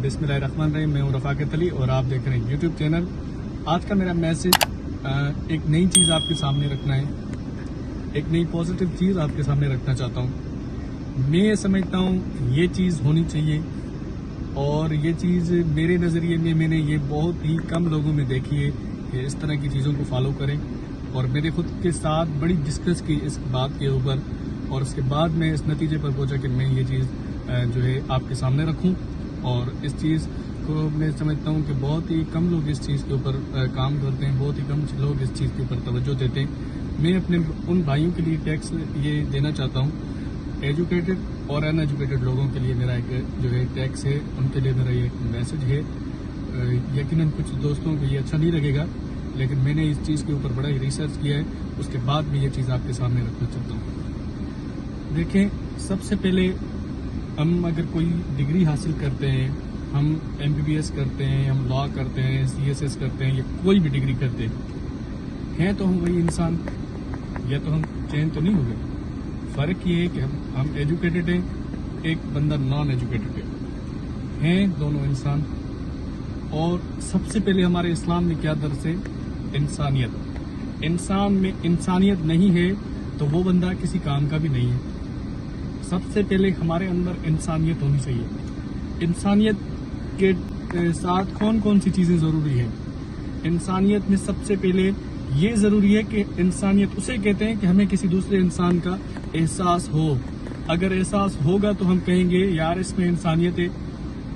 बिस्मिल्लाहिर्रहमानिर्रहीम। मैं हूँ रफाकत अली और आप देख रहे हैं यूट्यूब चैनल। आज का मेरा मैसेज एक नई चीज़ आपके सामने रखना है, एक नई पॉजिटिव चीज़ आपके सामने रखना चाहता हूँ। मैं ये समझता हूँ ये चीज़ होनी चाहिए और ये चीज़ मेरे नज़रिए में मैंने ये बहुत ही कम लोगों में देखी है कि इस तरह की चीज़ों को फॉलो करें। और मैंने खुद के साथ बड़ी डिस्कस की इस बात के ऊपर और उसके बाद मैं इस नतीजे पर पहुंचा कि मैं ये चीज़ जो है आपके सामने रखूं। और इस चीज़ को मैं समझता हूं कि बहुत ही कम लोग इस चीज़ के ऊपर काम करते हैं, बहुत ही कम लोग इस चीज़ के ऊपर तवज्जो देते हैं। मैं अपने उन भाइयों के लिए टैक्स ये देना चाहता हूं, एजुकेटेड और अनएजुकेटेड लोगों के लिए मेरा एक जो है टैक्स है, उनके लिए मेरा ये मैसेज है। यकीनन कुछ दोस्तों को ये अच्छा नहीं लगेगा, लेकिन मैंने इस चीज़ के ऊपर बड़ा ही रिसर्च किया है, उसके बाद मैं ये चीज़ आपके सामने रखना चाहता हूँ। देखें, सबसे पहले हम अगर कोई डिग्री हासिल करते हैं, हम MBBS करते हैं, हम लॉ करते हैं, CSS करते हैं या कोई भी डिग्री करते हैं तो हम वही इंसान, या तो हम चेंज तो नहीं हो गए। फ़र्क ये है कि हम एजुकेटेड हैं, एक बंदा नॉन एजुकेटेड हैं दोनों इंसान। और सबसे पहले हमारे इस्लाम में क्या दर्स है? इंसानियत। इंसान में इंसानियत नहीं है तो वो बंदा किसी काम का भी नहीं है। सबसे पहले हमारे अंदर इंसानियत होनी चाहिए। इंसानियत के साथ कौन कौन सी चीज़ें ज़रूरी हैं? इंसानियत में सबसे पहले ये ज़रूरी है कि इंसानियत उसे कहते हैं कि हमें किसी दूसरे इंसान का एहसास हो। अगर एहसास होगा तो हम कहेंगे यार इसमें इंसानियत है।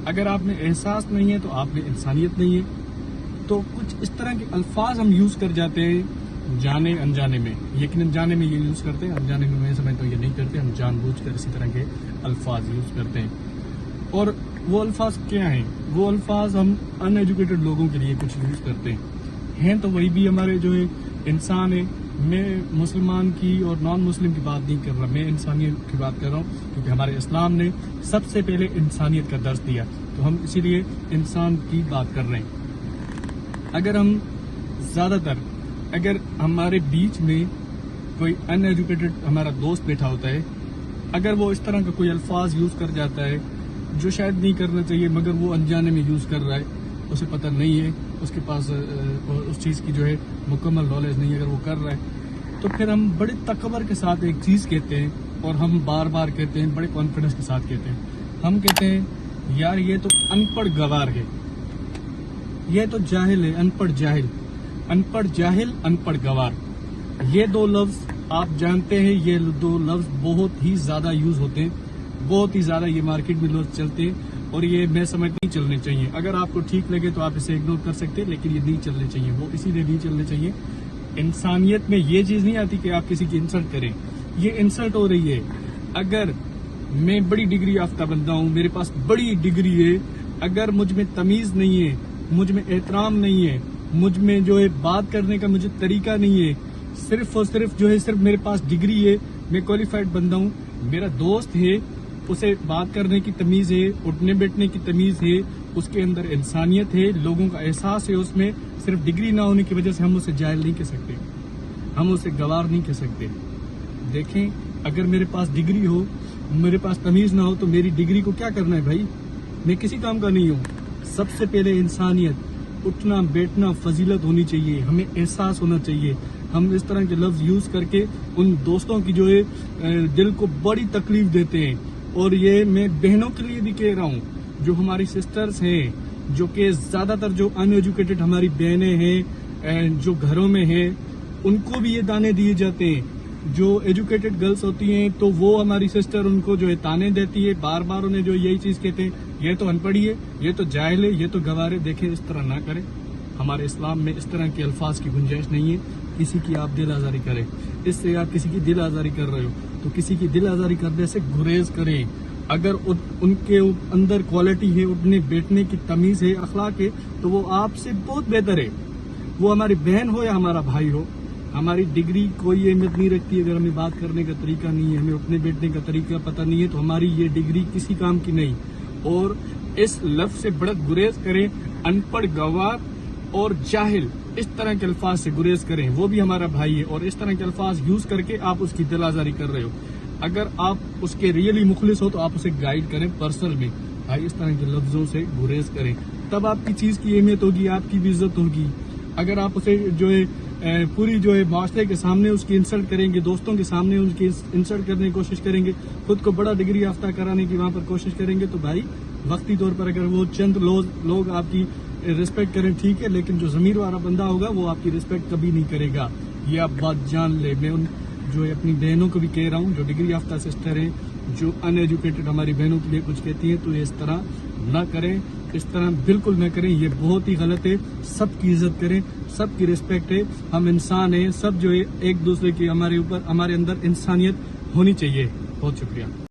अगर आप में एहसास नहीं है तो आप में इंसानियत नहीं है। तो कुछ इस तरह के अल्फाज हम यूज़ कर जाते हैं जाने अनजाने में। यकीनन जाने में ये यूज़ करते हैं, अनजाने में मैं समझता हूँ ये नहीं करते। हम जानबूझकर इसी तरह के अल्फाज यूज़ करते हैं। और वो अल्फाज क्या हैं? वो अल्फाज हम अनएजुकेटेड लोगों के लिए कुछ यूज़ करते हैं तो वही भी हमारे जो है इंसान है। मैं मुसलमान की और नॉन मुस्लिम की बात नहीं कर रहा, मैं इंसानियत की बात कर रहा हूँ, क्योंकि हमारे इस्लाम ने सबसे पहले इंसानियत का दर्स दिया, तो हम इसीलिए इंसान की बात कर रहे हैं। अगर हम ज़्यादातर अगर हमारे बीच में कोई अनएजुकेटेड हमारा दोस्त बैठा होता है, अगर वो इस तरह का कोई अल्फाज यूज़ कर जाता है जो शायद नहीं करना चाहिए मगर वो अनजाने में यूज़ कर रहा है, उसे पता नहीं है, उसके पास उस चीज़ की जो है मुकम्मल नॉलेज नहीं है, अगर वो कर रहा है तो फिर हम बड़े तकबर के साथ एक चीज़ कहते हैं और हम बार बार कहते हैं, बड़े कॉन्फिडेंस के साथ कहते हैं। हम कहते हैं यार ये तो अनपढ़ गवार है, ये तो जाहिल है, अनपढ़ जाहिल, अनपढ़ जाहिल, अनपढ़ गवार। ये दो लफ्ज़ आप जानते हैं, ये दो लफ्ज़ बहुत ही ज़्यादा यूज़ होते हैं, बहुत ही ज़्यादा ये मार्केट में लफ्ज़ चलते हैं और ये मैं समझ नहीं चलने चाहिए। अगर आपको ठीक लगे तो आप इसे इग्नोर कर सकते हैं, लेकिन ये नहीं चलने चाहिए। वो इसीलिए नहीं चलने चाहिए, इंसानियत में ये चीज़ नहीं आती कि आप किसी की इंसल्ट करें, ये इंसल्ट हो रही है। अगर मैं बड़ी डिग्री याफ्ता बंदा हूँ, मेरे पास बड़ी डिग्री है, अगर मुझ में तमीज़ नहीं है, मुझ में एहतराम नहीं है, मुझ में जो है बात करने का मुझे तरीका नहीं है, सिर्फ और सिर्फ जो है सिर्फ मेरे पास डिग्री है, मैं क्वालिफाइड बंदा हूँ, मेरा दोस्त है, उसे बात करने की तमीज़ है, उठने बैठने की तमीज़ है, उसके अंदर इंसानियत है, लोगों का एहसास है उसमें, सिर्फ डिग्री ना होने की वजह से हम उसे जाहिल नहीं कह सकते, हम उसे गवार नहीं कह सकते। देखें, अगर मेरे पास डिग्री हो, मेरे पास तमीज़ ना हो तो मेरी डिग्री को क्या करना है भाई? मैं किसी काम का नहीं हूँ। सबसे पहले इंसानियत, उठना बैठना फजीलत होनी चाहिए, हमें एहसास होना चाहिए। हम इस तरह के लफ्ज़ यूज़ करके उन दोस्तों की जो है दिल को बड़ी तकलीफ देते हैं। और ये मैं बहनों के लिए भी कह रहा हूँ, जो हमारी सिस्टर्स हैं, जो कि ज़्यादातर जो अनएजुकेटेड हमारी बहनें हैं जो घरों में हैं, उनको भी ये ताने दिए जाते हैं। जो एजुकेटेड गर्ल्स होती हैं तो वो हमारी सिस्टर उनको जो है ताने देती है, बार बार उन्हें जो यही चीज़ कहते हैं, ये तो अनपढ़ी है, ये तो जाहिल है, ये तो गवार है। देखें, इस तरह ना करें। हमारे इस्लाम में इस तरह के अल्फाज की गुंजाइश नहीं है। किसी की आप दिल आज़ारी करें, इससे आप किसी की दिल आज़ारी कर रहे हो तो किसी की दिल आज़ारी करने से गुरेज करें। अगर उनके अंदर क्वालिटी है, उठने बैठने की तमीज़ है, अखलाक है, तो वो आपसे बहुत बेहतर है। वो हमारी बहन हो या हमारा भाई हो। हमारी डिग्री कोई अहमियत नहीं रखती। अगर हमें बात करने का तरीका नहीं है, हमें उठने बैठने का तरीका पता नहीं है, तो हमारी ये डिग्री किसी काम की नहीं। और इस लफ्ज़ से बड़ा गुरेज करें, अनपढ़ गवार और जाहिल, इस तरह के अल्फाज से गुरेज करें। वो भी हमारा भाई है और इस तरह के अल्फाज यूज़ करके आप उसकी दिल आज़ारी कर रहे हो। अगर आप उसके रियली मुखलिस हो तो आप उसे गाइड करें पर्सनल में, بھائی اس طرح کے لفظوں سے گریز کریں، تب آپ کی چیز کی اہمیت ہوگی، آپ کی بھی عزت ہوگی۔ اگر آپ اسے جو ہے پوری جو ہے معاشرے کے سامنے اس کی انسلٹ کریں گے، دوستوں کے سامنے اس کی انسلٹ کرنے کی کوشش کریں گے، خود کو بڑا ڈگری یافتہ کرانے کی وہاں پر کوشش کریں گے، تو بھائی وقتی طور پر اگر وہ چند لوگ آپ کی رسپیکٹ کریں ٹھیک ہے، لیکن جو ضمیر والا بندہ ہوگا وہ آپ کی رسپیکٹ کبھی نہیں کرے گا۔ یہ آپ بات جان لے۔ میں ان جو ہے اپنی بہنوں کو بھی کہہ رہا ہوں جو ڈگری یافتہ سسٹر ہیں، جو ان ایجوکیٹڈ ہماری بہنوں کے لیے کچھ کہتی ہیں، تو یہ اس طرح نہ کریں، اس طرح بالکل نہ کریں، یہ بہت ہی غلط ہے۔ سب کی عزت کریں، سب کی رسپیکٹ ہے، ہم انسان ہیں، سب جو ہے ایک دوسرے کی ہمارے اندر انسانیت ہونی چاہیے۔ بہت شکریہ۔